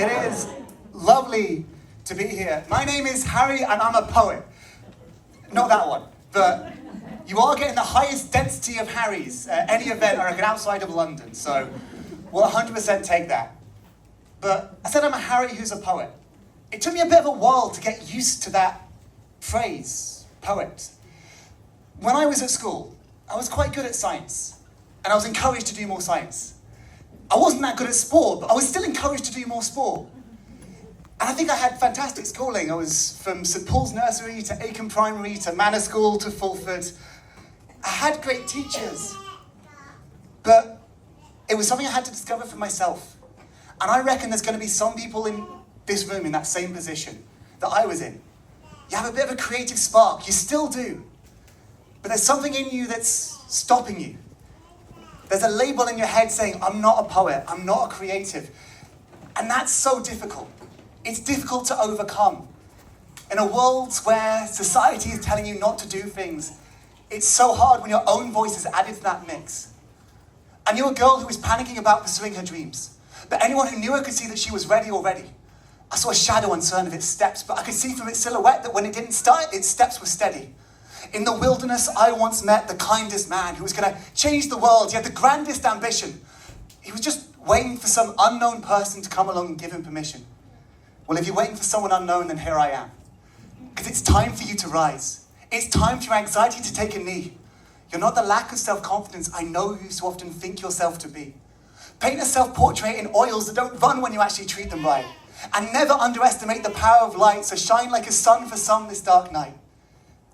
It is lovely to be here. My name is Harry and I'm a poet. Not that one, but you are getting the highest density of Harrys at any event, I reckon, outside of London, so we'll 100% take that. But I said I'm a Harry who's a poet. It took me a bit of a while to get used to that phrase, poet. When I was at school, I was quite good at science, and I was encouraged to do more science. I wasn't that good at sport, but I was still encouraged to do more sport. And I think I had fantastic schooling. I was from St Paul's Nursery to Aiken Primary to Manor School to Fulford. I had great teachers, but it was something I had to discover for myself. And I reckon there's going to be some people in this room in that same position that I was in. You have a bit of a creative spark, you still do. But there's something in you that's stopping you. There's a label in your head saying, I'm not a poet, I'm not a creative. And that's so difficult. It's difficult to overcome. In a world where society is telling you not to do things, it's so hard when your own voice is added to that mix. I knew a girl who was panicking about pursuing her dreams, but anyone who knew her could see that she was ready already. I saw a shadow uncertain of its steps, but I could see from its silhouette that when it didn't start, its steps were steady. In the wilderness, I once met the kindest man who was going to change the world. He had the grandest ambition. He was just waiting for some unknown person to come along and give him permission. Well, if you're waiting for someone unknown, then here I am. Because it's time for you to rise. It's time for your anxiety to take a knee. You're not the lack of self-confidence I know you so often think yourself to be. Paint a self-portrait in oils that don't run when you actually treat them right. And never underestimate the power of light, so shine like a sun for some this dark night.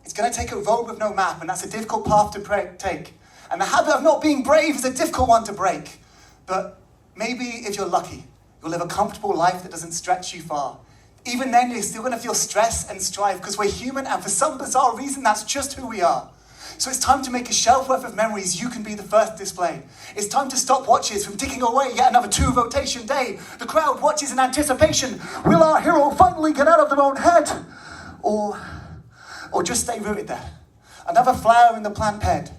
It's going to take a road with no map, and that's a difficult path to take. And the habit of not being brave is a difficult one to break. But maybe if you're lucky, you'll live a comfortable life that doesn't stretch you far. Even then, you're still going to feel stress and strife, because we're human, and for some bizarre reason, that's just who we are. So it's time to make a shelf worth of memories you can be the first display. It's time to stop watches from ticking away yet another 2 rotation day. The crowd watches in anticipation. Will our hero finally get out of their own head? Or just stay rooted there. Another flower in the plant bed.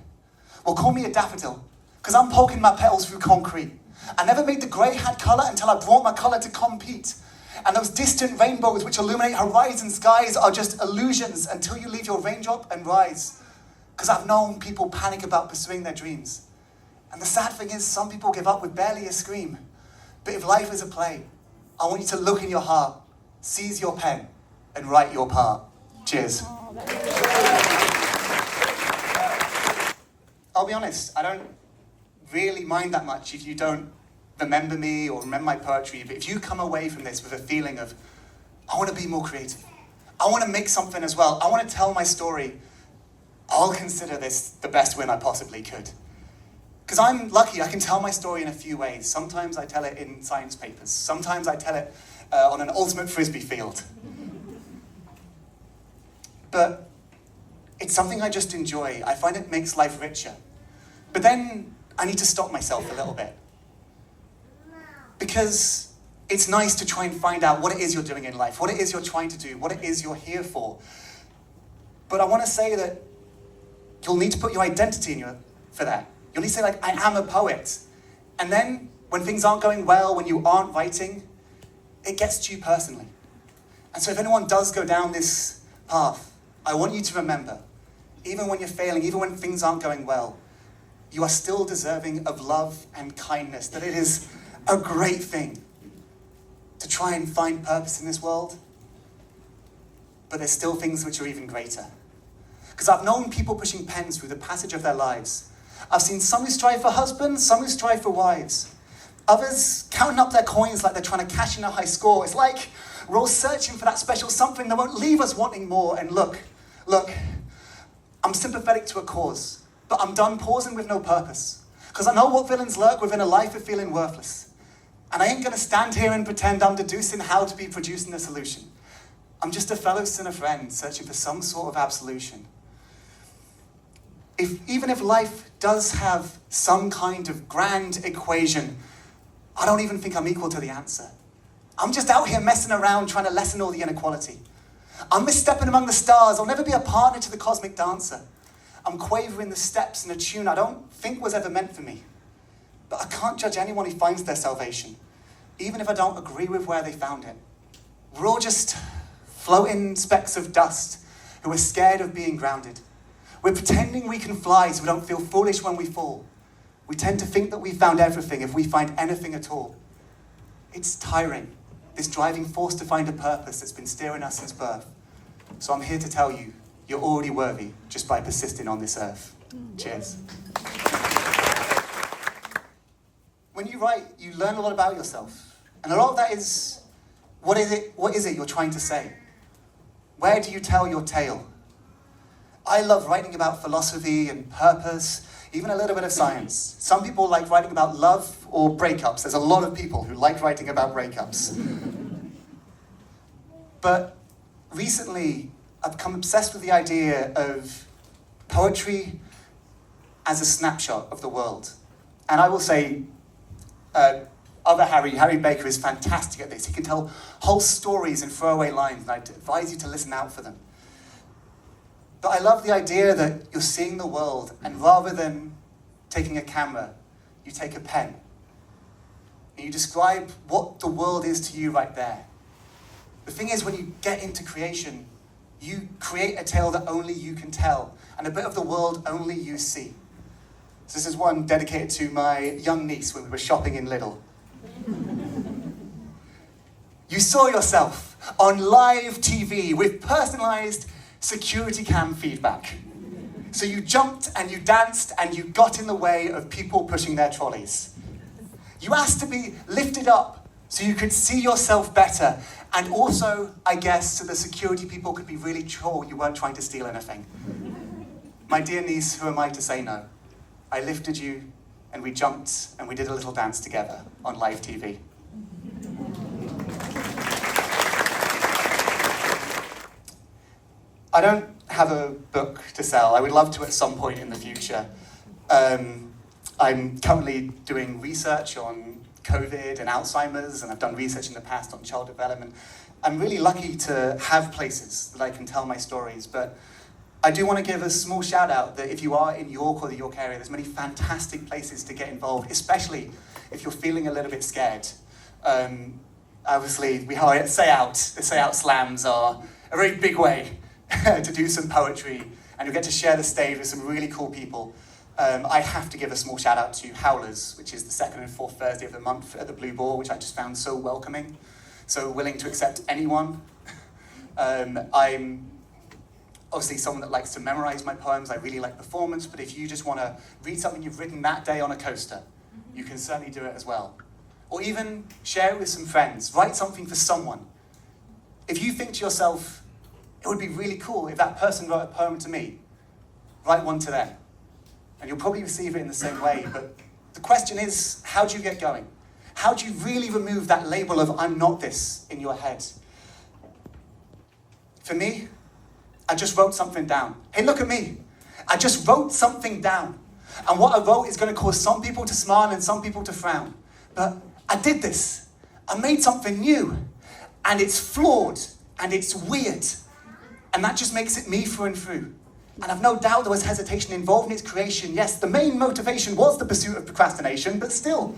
Well, call me a daffodil, because I'm poking my petals through concrete. I never made the grey hat colour until I brought my colour to compete. And those distant rainbows which illuminate horizon skies are just illusions until you leave your raindrop and rise. Because I've known people panic about pursuing their dreams. And the sad thing is, some people give up with barely a scream. But if life is a play, I want you to look in your heart, seize your pen, and write your part. Cheers. I'll be honest, I don't really mind that much if you don't remember me or remember my poetry, but if you come away from this with a feeling of, I want to be more creative, I want to make something as well, I want to tell my story, I'll consider this the best win I possibly could. Because I'm lucky, I can tell my story in a few ways. Sometimes I tell it in science papers, sometimes I tell it on an ultimate frisbee field. But it's something I just enjoy. I find it makes life richer. But then I need to stop myself a little bit. Because it's nice to try and find out what it is you're doing in life, what it is you're trying to do, what it is you're here for. But I want to say that you'll need to put your identity in for that. You'll need to say, like, I am a poet. And then when things aren't going well, when you aren't writing, it gets to you personally. And so if anyone does go down this path, I want you to remember, even when you're failing, even when things aren't going well, you are still deserving of love and kindness, that it is a great thing to try and find purpose in this world. But there's still things which are even greater. Because I've known people pushing pens through the passage of their lives. I've seen some who strive for husbands, some who strive for wives. Others counting up their coins like they're trying to cash in a high score. It's like we're all searching for that special something that won't leave us wanting more. And look, I'm sympathetic to a cause, but I'm done pausing with no purpose. Because I know what villains lurk within a life of feeling worthless. And I ain't going to stand here and pretend I'm deducing how to be producing a solution. I'm just a fellow sinner friend searching for some sort of absolution. Even if life does have some kind of grand equation, I don't even think I'm equal to the answer. I'm just out here messing around trying to lessen all the inequality. I'm misstepping among the stars. I'll never be a partner to the cosmic dancer. I'm quavering the steps in a tune I don't think was ever meant for me. But I can't judge anyone who finds their salvation. even if I don't agree with where they found it. We're all just floating specks of dust who are scared of being grounded. We're pretending we can fly so we don't feel foolish when we fall. We tend to think that we found everything if we find anything at all. It's tiring, this driving force to find a purpose that's been steering us since birth. So I'm here to tell you, you're already worthy just by persisting on this earth. Cheers. When you write, you learn a lot about yourself. And a lot of that is, what is it you're trying to say? Where do you tell your tale? I love writing about philosophy and purpose, even a little bit of science. Some people like writing about love or breakups. There's a lot of people who like writing about breakups. But recently, I've become obsessed with the idea of poetry as a snapshot of the world. And I will say, other Harry Baker is fantastic at this. He can tell whole stories in throwaway lines, and I'd advise you to listen out for them. But I love the idea that you're seeing the world, and rather than taking a camera, you take a pen. And you describe what the world is to you right there. The thing is, when you get into creation, you create a tale that only you can tell, and a bit of the world only you see. So this is one dedicated to my young niece when we were shopping in Lidl. You saw yourself on live TV with personalized security cam feedback. So you jumped and you danced and you got in the way of people pushing their trolleys. You asked to be lifted up so you could see yourself better, and also, I guess, so the security people could be really sure you weren't trying to steal anything. My dear niece, who am I to say no? I lifted you, and we jumped, and we did a little dance together on live TV. I don't have a book to sell. I would love to at some point in the future. I'm currently doing research on COVID and Alzheimer's, and I've done research in the past on child development. I'm really lucky to have places that I can tell my stories, but I do want to give a small shout out that if you are in York or the York area, there's many fantastic places to get involved, especially if you're feeling a little bit scared. Obviously, we are at Say Owt. The Say Owt slams are a very big way to do some poetry, and you'll get to share the stage with some really cool people. I have to give a small shout out to Howlers, which is the second and fourth Thursday of the month at the Blue Ball, which I just found so welcoming, so willing to accept anyone. I'm obviously someone that likes to memorize my poems. I really like performance, but if you just want to read something you've written that day on a coaster, you can certainly do it as well. Or even share it with some friends. Write something for someone. If you think to yourself, it would be really cool if that person wrote a poem to me, write one to them. And you'll probably receive it in the same way, but the question is, how do you get going? How do you really remove that label of I'm not this in your head? For me, I just wrote something down. Hey, look at me. I just wrote something down. And what I wrote is going to cause some people to smile and some people to frown. But I did this. I made something new. And it's flawed. And it's weird. And that just makes it me through and through. And I've no doubt there was hesitation involved in its creation. Yes, the main motivation was the pursuit of procrastination, but still,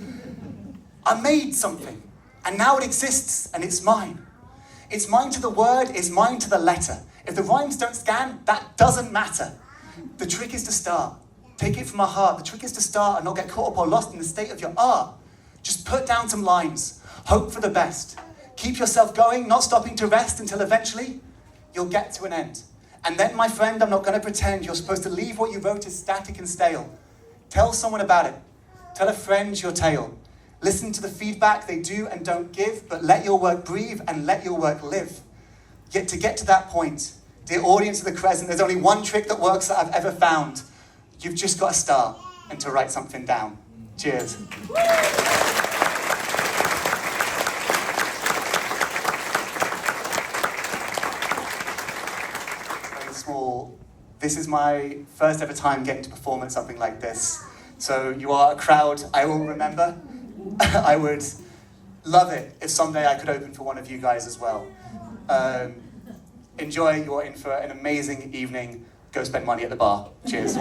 I made something. And now it exists, and it's mine. It's mine to the word, it's mine to the letter. If the rhymes don't scan, that doesn't matter. The trick is to start. Take it from my heart. The trick is to start and not get caught up or lost in the state of your art. Just put down some lines. Hope for the best. Keep yourself going, not stopping to rest until eventually you'll get to an end. And then, my friend, I'm not going to pretend you're supposed to leave what you wrote as static and stale. Tell someone about it. Tell a friend your tale. Listen to the feedback they do and don't give, but let your work breathe and let your work live. Yet to get to that point, dear audience of the Crescent, there's only one trick that works that I've ever found. You've just got to start and to write something down. Cheers. Small. This is my first ever time getting to perform at something like this. So you are a crowd I will remember. I would love it if someday I could open for one of you guys as well. Enjoy, you're in for an amazing evening. Go spend money at the bar. Cheers.